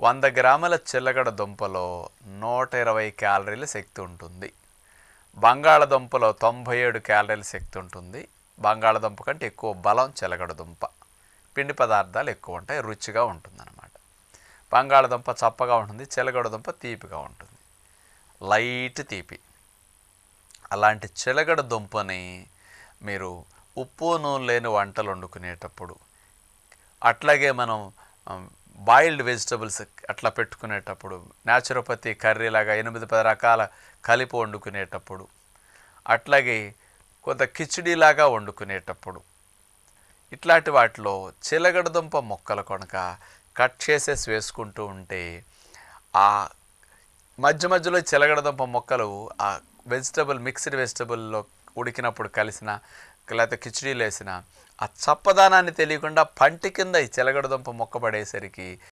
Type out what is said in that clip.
100 గ్రాముల చిల్లగడ దుంపలో 120 క్యాలరీల శక్తి ఉంటుంది. బంగాళదుంపలో 97 క్యాలరీల శక్తి ఉంటుంది. బంగాళదుంప కంటే ఎక్కువ బలం చిలగడ దుంప. పిండి పదార్థాలు ఎక్కువ ఉంటాయి, రుచిగా ఉంటుందన్నమాట. బంగాళదుంప చప్పగా ఉంటుంది, చిలగడ దుంప తీపిగా ఉంటుంది, లైట్ తీపి. అలాంటి చిలగడ దుంపని మీరు ఉప్పు నూనె లేని వంటలు వండుకునేటప్పుడు, అట్లాగే మనం బాయిల్డ్ వెజిటబుల్స్ అట్లా పెట్టుకునేటప్పుడు, న్యాచురోపతి కర్రీలాగా 8-10 రకాల కలిపి వండుకునేటప్పుడు, అట్లాగే కొంత కిచిడీలాగా వండుకునేటప్పుడు, ఇట్లాంటి వాటిలో చిలగడదుంప మొక్కలు కనుక కట్ చేసేసి వేసుకుంటూ ఉంటే ఆ మధ్య మధ్యలో చిలగడదుంప మొక్కలు ఆ మిక్స్డ్ వెజిటబుల్లో ఉడికినప్పుడు కలిసిన లేకపోతే కిచిడీలు వేసిన ఆ చప్పదానాన్ని తెలియకుండా పంటి కింద ఈ చిలగడదుంప మొక్క పడేసరికి